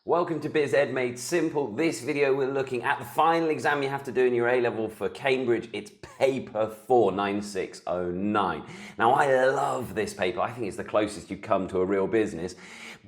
Welcome to Biz Ed Made Simple. This video we're looking at the final exam you have to do in your A-level for Cambridge. It's paper 4, 9609. Now I love this paper. I think it's the closest you come to a real business,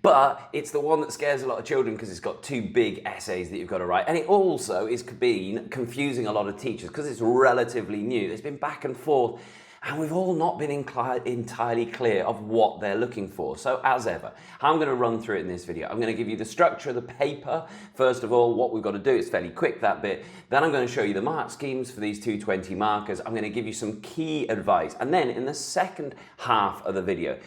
but it's the one that scares a lot of children because it's got two big essays that you've got to write. And it also is been confusing a lot of teachers because it's relatively new. There's been back and forth, and we've all not been entirely clear of what they're looking for. So as ever, I'm going to run through it in this video. I'm going to give you the structure of the paper. First of all, what we've got to do, it's fairly quick, that bit. Then I'm going to show you the mark schemes for these 220 markers. I'm going to give you some key advice. And then in the second half of the video,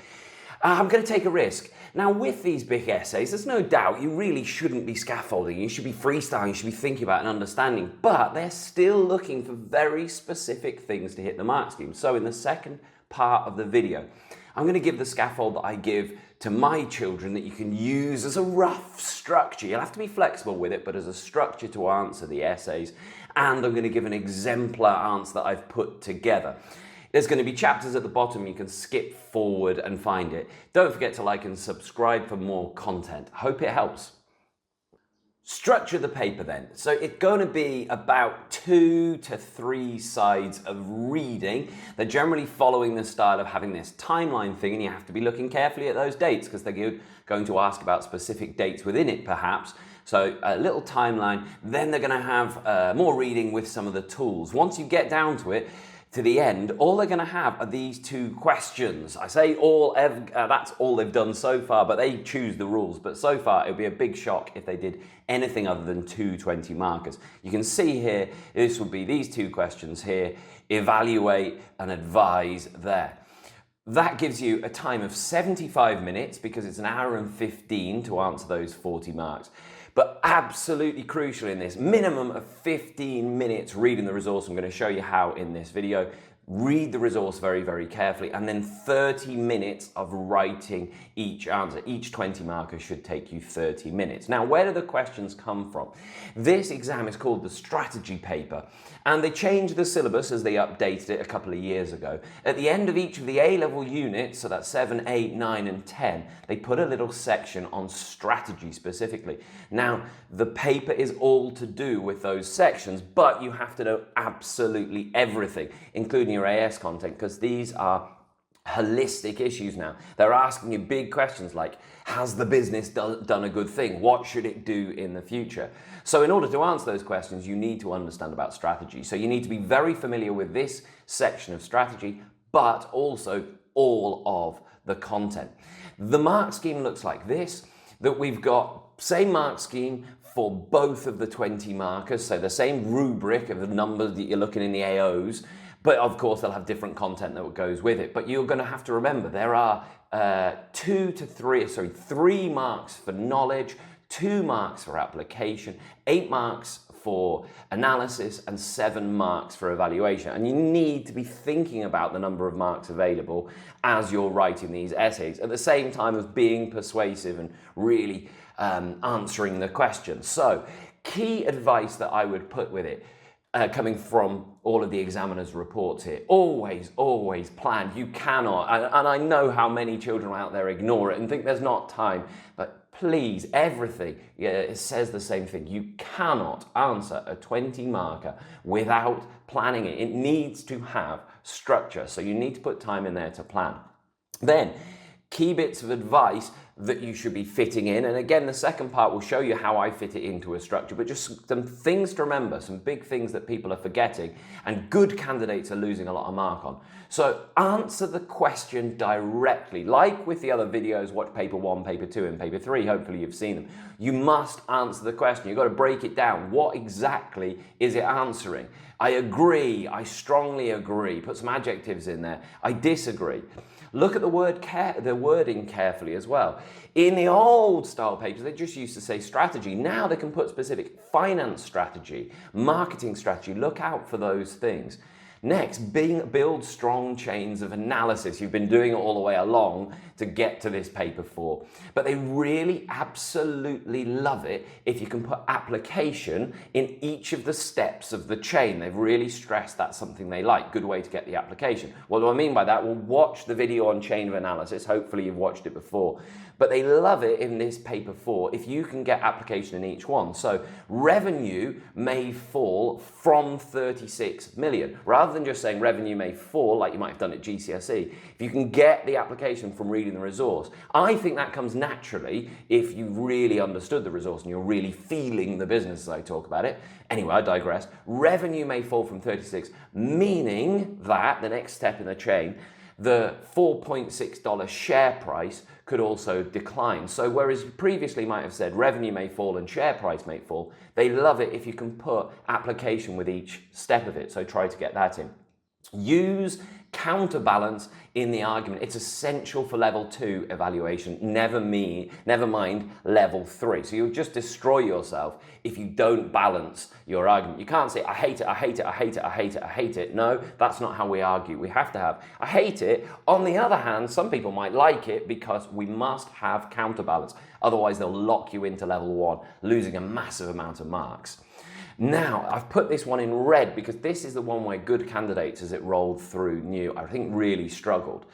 I'm going to take a risk. Now with these big essays, there's no doubt you really shouldn't be scaffolding. You should be freestyling, you should be thinking about and understanding, but they're still looking for very specific things to hit the mark scheme. So in the second part of the video, I'm going to give the scaffold that I give to my children that you can use as a rough structure. You'll have to be flexible with it, but as a structure to answer the essays. And I'm going to give an exemplar answer that I've put together. There's going to be chapters at the bottom. You can skip forward and find it. Don't forget to like and subscribe for more content. Hope it helps. Structure the paper then. So it's going to be about 2 to 3 sides of reading. They're generally following the style of having this timeline thing, and you have to be looking carefully at those dates because they're going to ask about specific dates within it perhaps. So a little timeline, then they're going to have more reading with some of the tools. Once you get down to it, to the end, all they're going to have are these 2 questions. I say all, that's all they've done so far, but they choose the rules. But so far, it would be a big shock if they did anything other than 220 markers. You can see here, this would be these 2 questions here, evaluate and advise there. That gives you a time of 75 minutes because it's an hour and 15 to answer those 40 marks. But absolutely crucial in this, minimum of 15 minutes reading the resource. I'm going to show you how in this video. Read the resource very, very carefully, and then 30 minutes of writing each answer. Each 20 markers should take you 30 minutes. Now, where do the questions come from? This exam is called the strategy paper, and they changed the syllabus as they updated it a couple of years ago. At the end of each of the A-level units, so that's 7, 8, 9, and 10, they put a little section on strategy specifically. Now, the paper is all to do with those sections, but you have to know absolutely everything, including your AS content, because these are holistic issues now. They're asking you big questions like, has the business done a good thing? What should it do in the future? So in order to answer those questions, you need to understand about strategy. So you need to be very familiar with this section of strategy, but also all of the content. The mark scheme looks like this, that we've got same mark scheme for both of the 20 markers, so the same rubric of the numbers that you're looking in the AOs, but of course they'll have different content that goes with it. But you're going to have to remember there are 3 marks for knowledge, 2 marks for application, 8 marks for analysis, and 7 marks for evaluation. And you need to be thinking about the number of marks available as you're writing these essays, at the same time as being persuasive and really answering the questions. So key advice that I would put with it, coming from all of the examiners' reports here, always plan. You cannot, and I know how many children out there ignore it and think there's not time, but please, everything, it says the same thing. You cannot answer a 20 marker without planning it. It needs to have structure, so you need to put time in there to plan. Then, key bits of advice that you should be fitting in, and again the second part will show you how I fit it into a structure, but just some things to remember, some big things that people are forgetting and good candidates are losing a lot of mark on. So answer the question directly, like with the other videos. Watch paper 1, paper 2 and paper 3, hopefully you've seen them. You must answer the question. You've got to break it down. What exactly is it answering? I agree, I strongly agree, put some adjectives in there. I disagree. Look at the wording carefully as well. In the old style papers, they just used to say strategy. Now they can put specific finance strategy, marketing strategy. Look out for those things. Next, build strong chains of analysis. You've been doing it all the way along to get to this paper 4. But they really absolutely love it if you can put application in each of the steps of the chain. They've really stressed that's something they like. Good way to get the application. What do I mean by that? Well, watch the video on chain of analysis. Hopefully you've watched it before. but they love it in this paper 4 if you can get application in each one. So revenue may fall from 36 million. Rather than just saying revenue may fall, like you might have done at GCSE, if you can get the application from reading the resource, I think that comes naturally if you really understood the resource and you're really feeling the business as I talk about it. Anyway, I digress. Revenue may fall from 36, meaning that the next step in the chain, the $4.6 share price could also decline. So whereas you previously might have said revenue may fall and share price may fall, they love it if you can put application with each step of it. So try to get that in. Use counterbalance in the argument. It's essential for level 2 evaluation, never mind level 3. So you'll just destroy yourself if you don't balance your argument. You can't say, I hate it, I hate it, I hate it, I hate it, I hate it. No, that's not how we argue. We have to have, I hate it. On the other hand, some people might like it because we must have counterbalance. Otherwise, they'll lock you into level 1, losing a massive amount of marks. Now, I've put this one in red because this is the one where good candidates, as it rolled through, I think really struggled.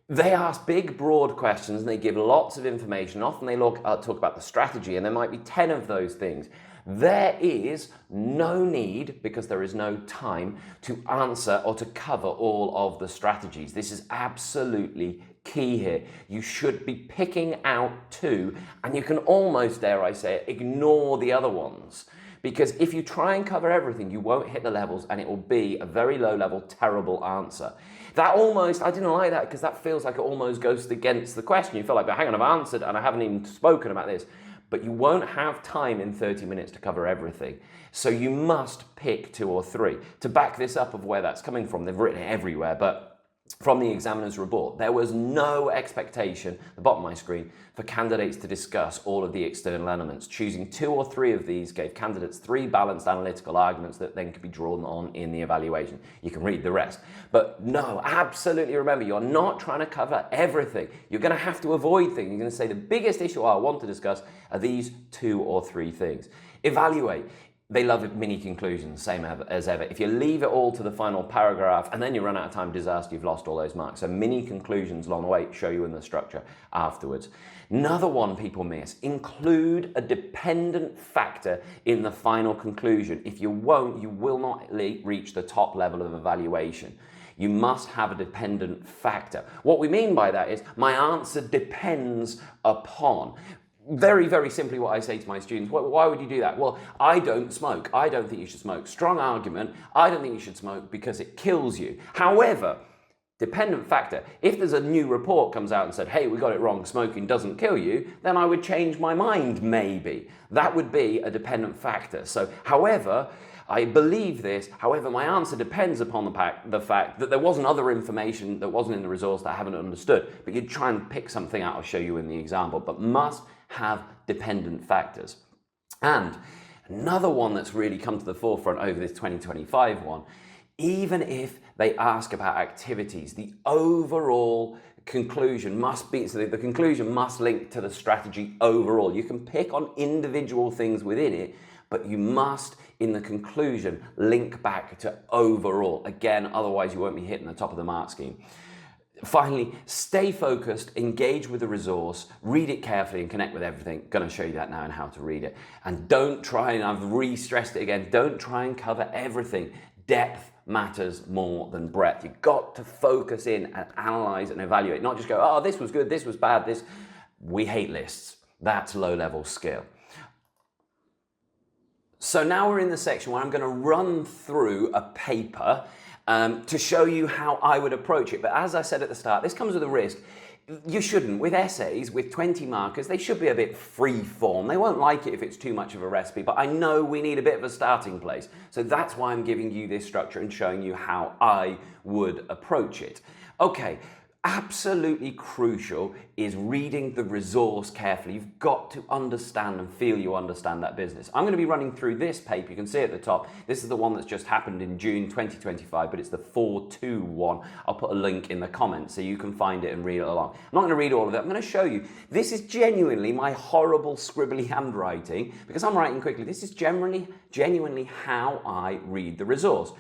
They ask big, broad questions and they give lots of information. Often they talk about the strategy, and there might be 10 of those things. There is no need, because there is no time, to answer or to cover all of the strategies. This is absolutely key here. You should be picking out 2, and you can almost, dare I say it, ignore the other ones. Because if you try and cover everything, you won't hit the levels and it will be a very low level, terrible answer. That almost, I didn't like that because that feels like it almost goes against the question. You feel like, but hang on, I've answered and I haven't even spoken about this. But you won't have time in 30 minutes to cover everything. So you must pick 2 or 3. To back this up of where that's coming from, they've written it everywhere, but from the examiner's report, there was no expectation, the bottom of my screen, for candidates to discuss all of the external elements. Choosing 2 or 3 of these gave candidates 3 balanced analytical arguments that then could be drawn on in the evaluation. You can read the rest. But no, absolutely remember, you're not trying to cover everything. You're going to have to avoid things. You're going to say the biggest issue I want to discuss are these 2 or 3 things. Evaluate. They love mini conclusions, same as ever. If you leave it all to the final paragraph and then you run out of time, disaster, you've lost all those marks. So mini conclusions along the way show you in the structure afterwards. Another one people miss, include a dependent factor in the final conclusion. If you won't, you will not reach the top level of evaluation. You must have a dependent factor. What we mean by that is my answer depends upon. Very, very simply what I say to my students, why would you do that? Well, I don't smoke. I don't think you should smoke. Strong argument, I don't think you should smoke because it kills you. However, dependent factor, if there's a new report comes out and said, hey, we got it wrong, smoking doesn't kill you, then I would change my mind, maybe. That would be a dependent factor. So, however, I believe this, however, my answer depends upon the fact that there wasn't other information that wasn't in the resource that I haven't understood. But you'd try and pick something out, I'll show you in the example, but must have dependent factors. And another one that's really come to the forefront over this 2025 one, even if they ask about activities, the overall conclusion must be, so the conclusion must link to the strategy overall. You can pick on individual things within it, but you must, in the conclusion, link back to overall. Again, otherwise you won't be hitting the top of the mark scheme. Finally, stay focused, engage with the resource, read it carefully and connect with everything. Going to show you that now and how to read it. And don't try, and I've re-stressed it again, don't try and cover everything. Depth matters more than breadth. You've got to focus in and analyze and evaluate, not just go, oh, this was good, this was bad, this. We hate lists. That's low-level skill. So now we're in the section where I'm going to run through a paper to show you how I would approach it. But as I said at the start, this comes with a risk. You shouldn't. With essays, with 20 markers, they should be a bit free form. They won't like it if it's too much of a recipe, but I know we need a bit of a starting place. So that's why I'm giving you this structure and showing you how I would approach it. Okay. Absolutely crucial is reading the resource carefully. You've got to understand and feel you understand that business. I'm going to be running through this paper. You can see at the top, this is the one that's just happened in June 2025, but it's the 4.2 one. I'll put a link in the comments so you can find it and read it along. I'm not going to read all of it. I'm going to show you. This is genuinely my horrible scribbly handwriting because I'm writing quickly. This is genuinely how I read the resource.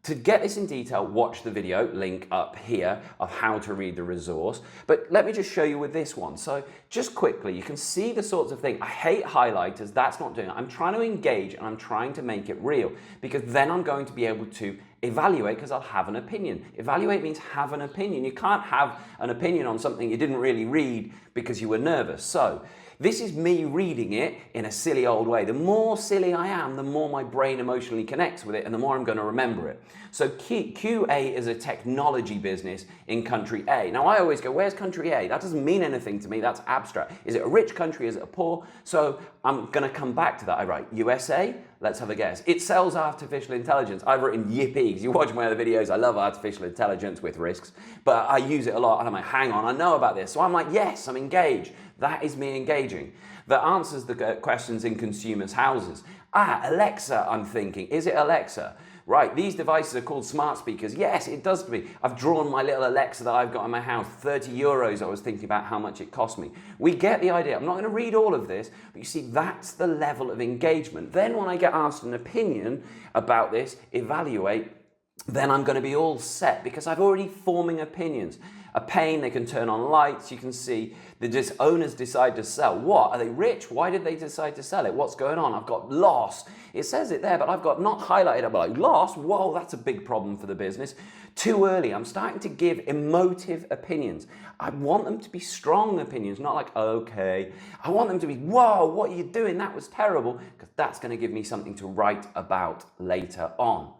To get this in detail, watch the video, link up here, of how to read the resource. But let me just show you with this one. So just quickly, you can see the sorts of things. I hate highlighters, that's not doing it. I'm trying to engage and I'm trying to make it real, because then I'm going to be able to evaluate, because I'll have an opinion. Evaluate means have an opinion. You can't have an opinion on something you didn't really read because you were nervous. So this is me reading it in a silly old way. The more silly I am, the more my brain emotionally connects with it and the more I'm going to remember it. So QA is a technology business in country A. Now I always go, where's country A? That doesn't mean anything to me, that's abstract. Is it a rich country, is it a poor? So I'm going to come back to that. I write USA, let's have a guess. It sells artificial intelligence. I've written yippee, because you watch my other videos, I love artificial intelligence with risks, but I use it a lot and I'm like, hang on, I know about this. So I'm like, yes, I'm engaged. That is me engaging. That answers the questions in consumers' houses. Alexa, I'm thinking, is it Alexa? Right, these devices are called smart speakers. Yes, it does to me. I've drawn my little Alexa that I've got in my house, 30 euros. I was thinking about how much it cost me. We get the idea. I'm not going to read all of this, but you see, that's the level of engagement. Then when I get asked an opinion about this, evaluate, then I'm going to be all set, because I've already forming opinions. A pane, they can turn on lights. You can see the owners decide to sell. What? Are they rich? Why did they decide to sell it? What's going on? I've got loss. It says it there, but I've got not highlighted. I'm like, loss? Whoa, that's a big problem for the business. Too early. I'm starting to give emotive opinions. I want them to be strong opinions, not like, okay. I want them to be, whoa, what are you doing? That was terrible, because that's going to give me something to write about later on.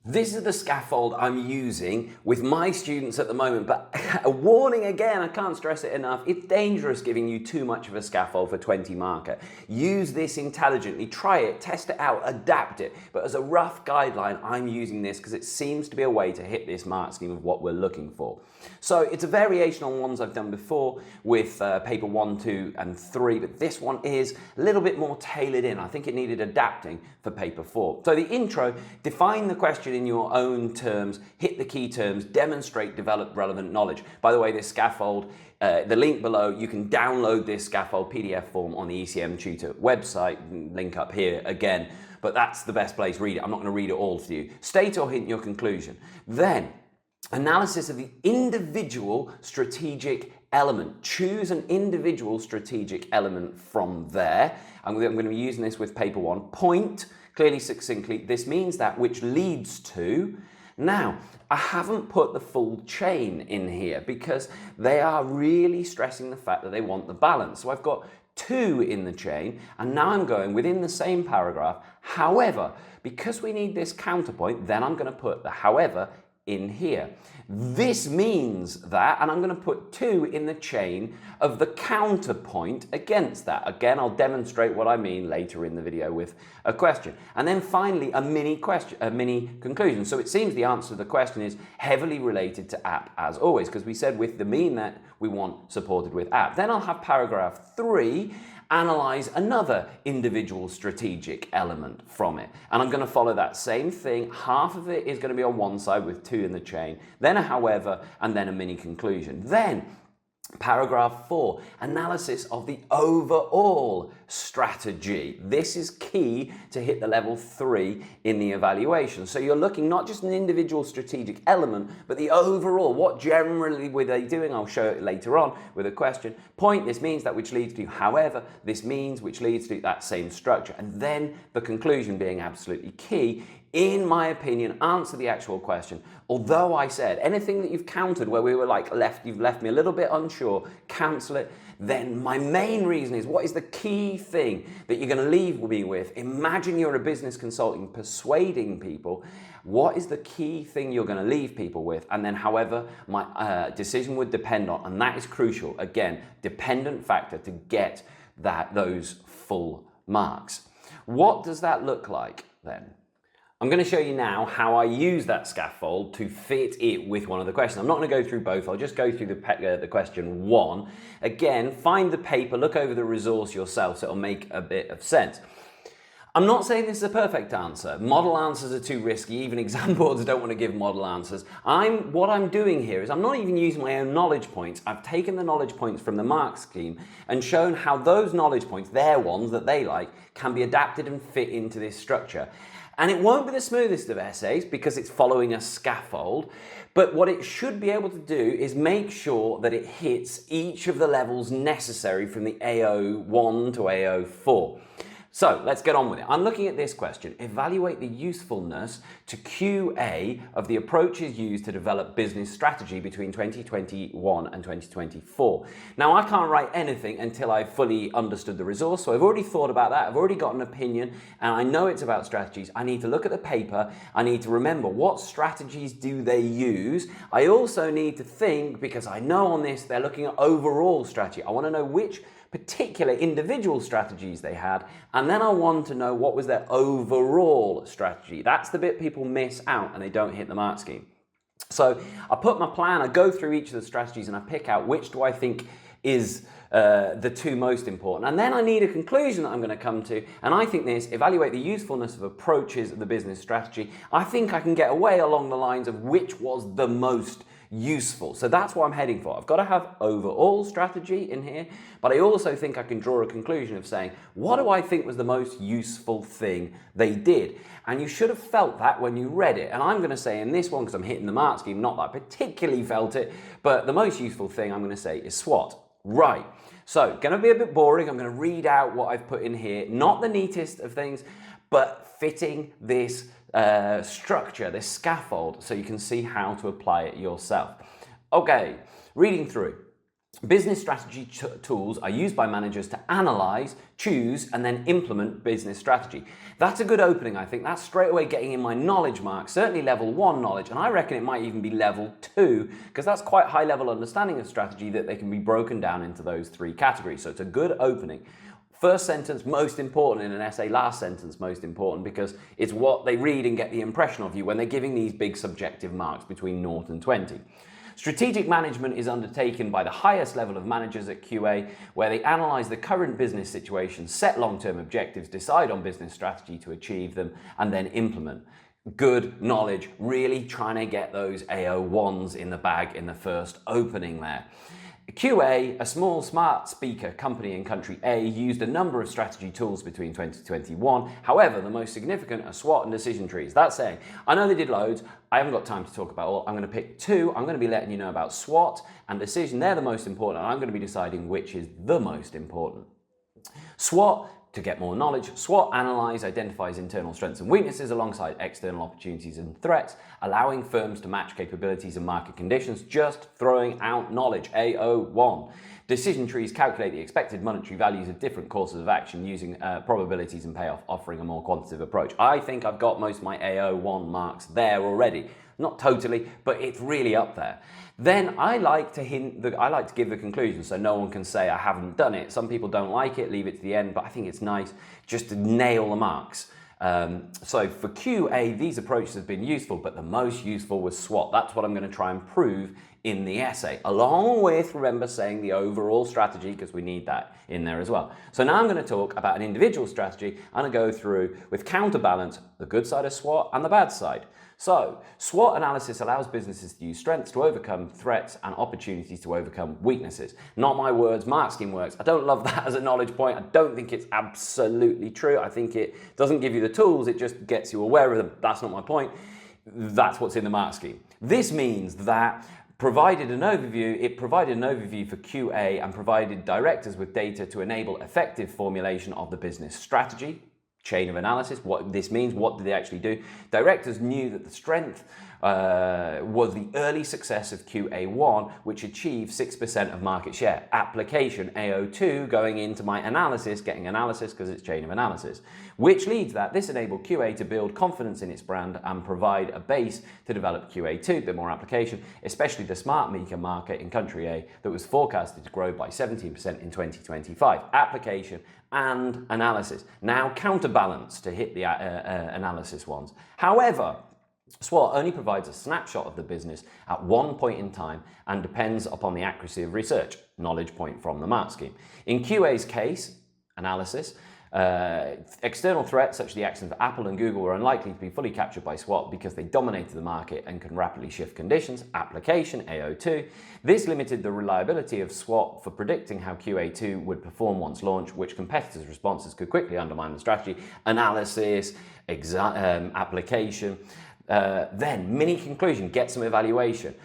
This is the scaffold I'm using with my students at the moment, but a warning again, I can't stress it enough, it's dangerous giving you too much of a scaffold for 20 marker. Use this intelligently, try it, test it out, adapt it, but as a rough guideline, I'm using this because it seems to be a way to hit this mark scheme of what we're looking for. So it's a variation on ones I've done before with paper 1, 2 and 3, but this one is a little bit more tailored in. I think it needed adapting for paper 4. So the intro, define the question in your own terms, hit the key terms, demonstrate, develop relevant knowledge. By the way, this scaffold, the link below, you can download this scaffold PDF form on the ECM Tutor website, link up here again, but that's the best place, read it. I'm not going to read it all to you. State or hint your conclusion. Then, analysis of the individual strategic element. Choose an individual strategic element from there. I'm going to be using this with paper 1. Point, clearly, succinctly, this means that, which leads to. Now, I haven't put the full chain in here because they are really stressing the fact that they want the balance. So I've got 2 in the chain, and now I'm going within the same paragraph. However, because we need this counterpoint, then I'm going to put the however in here. This means that, and I'm going to put 2 in the chain of the counterpoint against that. Again, I'll demonstrate what I mean later in the video with a question. And then finally, a mini conclusion. So it seems the answer to the question is heavily related to app, as always, because we said with the mean that we want supported with app. Then I'll have paragraph 3, analyze another individual strategic element from it. And I'm going to follow that same thing. Half of it is going to be on one side with 2 in the chain, then a however, and then a mini conclusion. Then paragraph 4, analysis of the overall strategy. This is key to hit the level 3 in the evaluation. So you're looking not just an individual strategic element, but the overall. What generally were they doing? I'll show it later on with a question. Point, this means that, which leads to. However, this means, which leads to that same structure. And then the conclusion being absolutely key. In my opinion, answer the actual question. Although I said anything that you've countered where we were like you've left me a little bit unsure, cancel it. Then my main reason is, what is the key thing that you're going to leave me with? Imagine you're a business consultant persuading people. What is the key thing you're going to leave people with? And then however my decision would depend on, and that is crucial. Again, dependent factor to get those full marks. What does that look like then? I'm going to show you now how I use that scaffold to fit it with one of the questions. I'm not going to go through both. I'll just go through the question 1. Again, find the paper, look over the resource yourself so it'll make a bit of sense. I'm not saying this is a perfect answer. Model answers are too risky. Even exam boards don't want to give model answers. What I'm doing here is I'm not even using my own knowledge points. I've taken the knowledge points from the mark scheme and shown how those knowledge points, their ones that they like, can be adapted and fit into this structure. And it won't be the smoothest of essays because it's following a scaffold, but what it should be able to do is make sure that it hits each of the levels necessary from the AO1 to AO4. So let's get on with it. I'm looking at this question. Evaluate the usefulness to QA of the approaches used to develop business strategy between 2021 and 2024. Now, I can't write anything until I've fully understood the resource, so I've already thought about that. I've already got an opinion, and I know it's about strategies. I need to look at the paper. I need to remember what strategies do they use. I also need to think, because I know on this they're looking at overall strategy. I want to know which particular individual strategies they had, and then I want to know what was their overall strategy. That's the bit people miss out and they don't hit the mark scheme. So I put my plan, I go through each of the strategies and I pick out which do I think is the two most important. And then I need a conclusion that I'm going to come to, and I think this, evaluate the usefulness of approaches of the business strategy. I think I can get away along the lines of which was the most useful. So that's what I'm heading for. I've got to have overall strategy in here, but I also think I can draw a conclusion of saying, what do I think was the most useful thing they did? And you should have felt that when you read it. And I'm going to say in this one, because I'm hitting the mark scheme, not that I particularly felt it, but the most useful thing I'm going to say is SWOT. Right. So, going to be a bit boring. I'm going to read out what I've put in here. Not the neatest of things, but fitting this structure, this scaffold, so you can see how to apply it yourself. Okay, reading through. Business strategy tools are used by managers to analyze, choose, and then implement business strategy. That's a good opening, I think. That's straight away getting in my knowledge mark, certainly level 1 knowledge, and I reckon it might even be level 2, because that's quite high level understanding of strategy that they can be broken down into those 3 categories. So it's a good opening. First sentence, most important in an essay. Last sentence, most important, because it's what they read and get the impression of you when they're giving these big subjective marks between 0 and 20. Strategic management is undertaken by the highest level of managers at QA, where they analyse the current business situation, set long-term objectives, decide on business strategy to achieve them, and then implement. Good knowledge, really trying to get those AO1s in the bag in the first opening there. QA, a small smart speaker company in country A, used a number of strategy tools between 2021. However, the most significant are SWOT and decision trees. That's saying, I know they did loads. I haven't got time to talk about all. I'm going to pick 2. I'm going to be letting you know about SWOT and decision. They're the most important. And I'm going to be deciding which is the most important. SWOT, to get more knowledge. SWOT analyse identifies internal strengths and weaknesses alongside external opportunities and threats, allowing firms to match capabilities and market conditions, just throwing out knowledge. AO1. Decision trees calculate the expected monetary values of different courses of action using probabilities and payoff, offering a more quantitative approach. I think I've got most of my AO1 marks there already. Not totally, but it's really up there. Then I like to give the conclusion so no one can say I haven't done it. Some people don't like it, leave it to the end, but I think it's nice just to nail the marks. So for QA, these approaches have been useful, but the most useful was SWOT. That's what I'm going to try and prove in the essay, along with, remember, saying the overall strategy, because we need that in there as well. So now I'm going to talk about an individual strategy, and I go through with counterbalance, the good side of SWOT and the bad side. So, SWOT analysis allows businesses to use strengths to overcome threats and opportunities to overcome weaknesses. Not my words, mark scheme works. I don't love that as a knowledge point. I don't think it's absolutely true. I think it doesn't give you the tools, it just gets you aware of them. That's not my point. That's what's in the mark scheme. This means that it provided an overview for QA and provided directors with data to enable effective formulation of the business strategy. Chain of analysis, what this means, what did they actually do? Directors knew that the strength was the early success of QA1, which achieved 6% of market share. Application, AO2, going into my analysis, getting analysis because it's chain of analysis, which leads that this enabled QA to build confidence in its brand and provide a base to develop QA2, a bit more application, especially the smart meter market in country A that was forecasted to grow by 17% in 2025. Application and analysis. Now counterbalance to hit the analysis ones. However, SWOT only provides a snapshot of the business at one point in time and depends upon the accuracy of research, knowledge point from the mark scheme. In QA's case, analysis, External threats such as the actions of Apple and Google were unlikely to be fully captured by SWOT because they dominated the market and can rapidly shift conditions. Application, AO2. This limited the reliability of SWOT for predicting how QA2 would perform once launched, which competitors' responses could quickly undermine the strategy. Analysis, application. Then, mini conclusion, get some evaluation.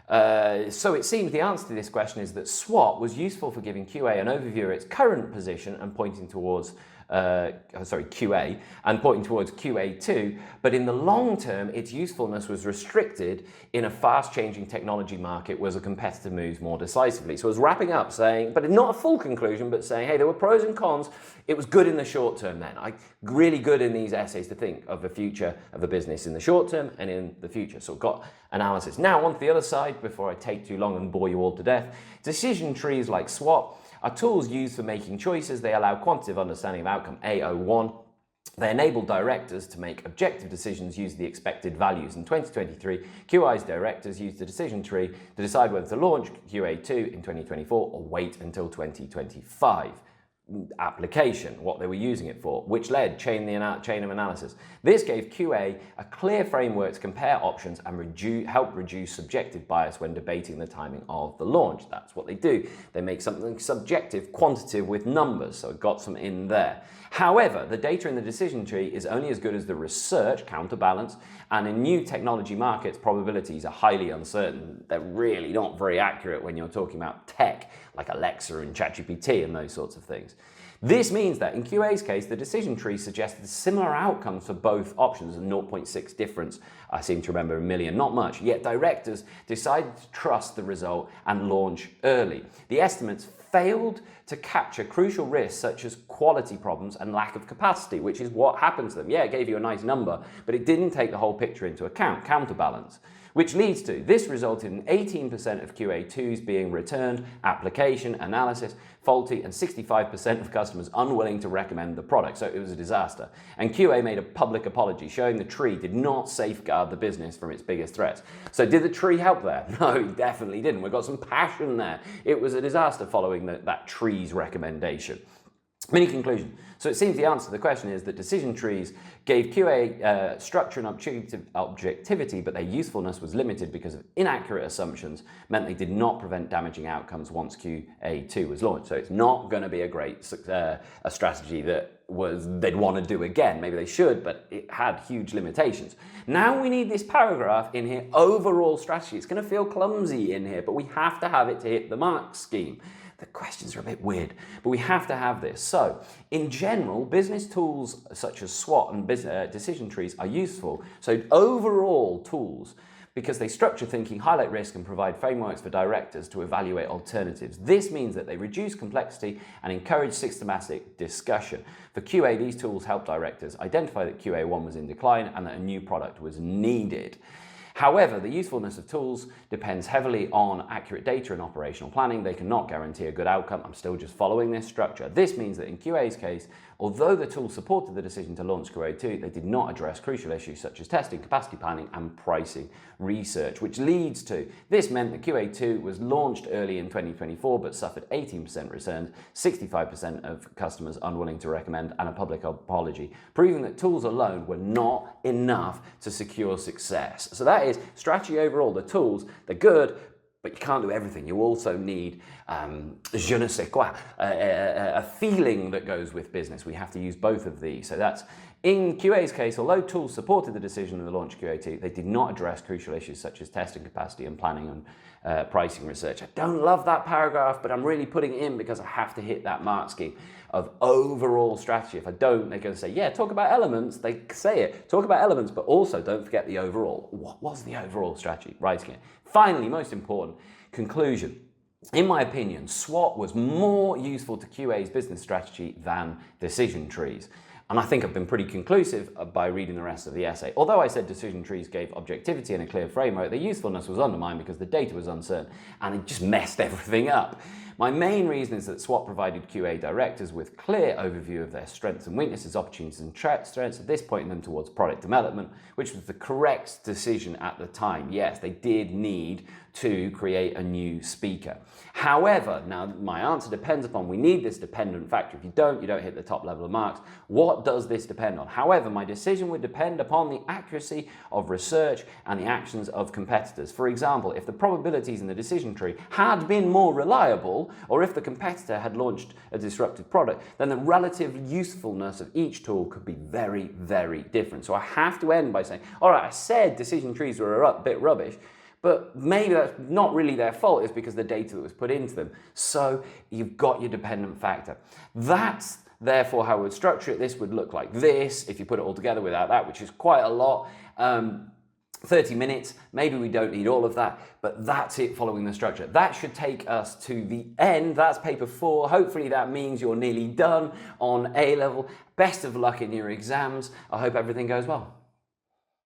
So it seems the answer to this question is that SWOT was useful for giving QA an overview of its current position and pointing towards QA and pointing towards QA2, but in the long term, its usefulness was restricted in a fast-changing technology market where a competitor moves more decisively. So I was wrapping up saying, but not a full conclusion, but saying, hey, there were pros and cons. It was good in the short term then. Really good in these essays to think of the future of a business in the short term and in the future. So I've got analysis. Now on to the other side, before I take too long and bore you all to death. Decision trees like SWOT are tools used for making choices. They allow quantitative understanding of outcome, AO1. They enable directors to make objective decisions using the expected values. In 2023, QI's directors used the decision tree to decide whether to launch QA2 in 2024 or wait until 2025. Application, what they were using it for, which led chain of analysis. This gave QA a clear framework to compare options and help reduce subjective bias when debating the timing of the launch. That's what they do. They make something subjective, quantitative with numbers, so it got some in there. However, the data in the decision tree is only as good as the research, counterbalance, and in new technology markets, probabilities are highly uncertain. They're really not very accurate when you're talking about tech, like Alexa and ChatGPT and those sorts of things. This means that in QA's case, the decision tree suggested similar outcomes for both options, a 0.6 difference, I seem to remember, a million, not much, yet directors decided to trust the result and launch early. The estimates failed to capture crucial risks such as quality problems and lack of capacity, which is what happened to them. Yeah, it gave you a nice number, but it didn't take the whole picture into account, counterbalance. Which leads to, this resulted in 18% of QA2s being returned, application, analysis, faulty, and 65% of customers unwilling to recommend the product. So it was a disaster. And QA made a public apology, showing the tree did not safeguard the business from its biggest threats. So did the tree help there? No, it definitely didn't. We've got some passion there. It was a disaster following that tree's recommendation. Mini conclusion. So it seems the answer to the question is that decision trees gave QA structure and objectivity, but their usefulness was limited because of inaccurate assumptions, meant they did not prevent damaging outcomes once QA2 was launched. So it's not going to be a great a strategy that they'd want to do again. Maybe they should, but it had huge limitations. Now we need this paragraph in here, overall strategy. It's going to feel clumsy in here, but we have to have it to hit the mark scheme. The questions are a bit weird, but we have to have this. So, in general, business tools such as SWOT and decision trees are useful. So, overall tools, because they structure thinking, highlight risk, and provide frameworks for directors to evaluate alternatives. This means that they reduce complexity and encourage systematic discussion. For QA, these tools help directors identify that QA1 was in decline and that a new product was needed. However, the usefulness of tools depends heavily on accurate data and operational planning. They cannot guarantee a good outcome. I'm still just following this structure. This means that in QA's case, although the tools supported the decision to launch QA2, they did not address crucial issues such as testing, capacity planning, and pricing research, which leads to, this meant that QA2 was launched early in 2024, but suffered 18% returns, 65% of customers unwilling to recommend, and a public apology, proving that tools alone were not enough to secure success. So that is strategy overall. The tools, they're good, but you can't do everything. You also need je ne sais quoi, a feeling that goes with business. We have to use both of these. So that's, in QA's case, although tools supported the decision to launch QA2, they did not address crucial issues such as testing capacity and planning and pricing research. I don't love that paragraph, but I'm really putting it in because I have to hit that mark scheme of overall strategy. If I don't, they're going to say, yeah, talk about elements. They say it, talk about elements, but also don't forget the overall. What was the overall strategy? Writing it. Finally, most important, conclusion. In my opinion, SWOT was more useful to QA's business strategy than decision trees. And I think I've been pretty conclusive by reading the rest of the essay. Although I said decision trees gave objectivity and a clear framework, their usefulness was undermined because the data was uncertain and it just messed everything up. My main reason is that SWOT provided QA directors with clear overview of their strengths and weaknesses, opportunities and strengths, at this pointing them towards product development, which was the correct decision at the time. Yes, they did need to create a new speaker. However, now my answer depends upon, we need this dependent factor. If you don't hit the top level of marks. What does this depend on? However, my decision would depend upon the accuracy of research and the actions of competitors. For example, if the probabilities in the decision tree had been more reliable, or if the competitor had launched a disruptive product, then the relative usefulness of each tool could be very, very different. So I have to end by saying, all right, I said decision trees were a bit rubbish, but maybe that's not really their fault, it's because the data that was put into them. So you've got your dependent factor. That's therefore how I would structure it. This would look like this, if you put it all together without that, which is quite a lot. 30 minutes, maybe we don't need all of that, but that's it following the structure. That should take us to the end. That's paper 4. Hopefully that means you're nearly done on A level. Best of luck in your exams. I hope everything goes well.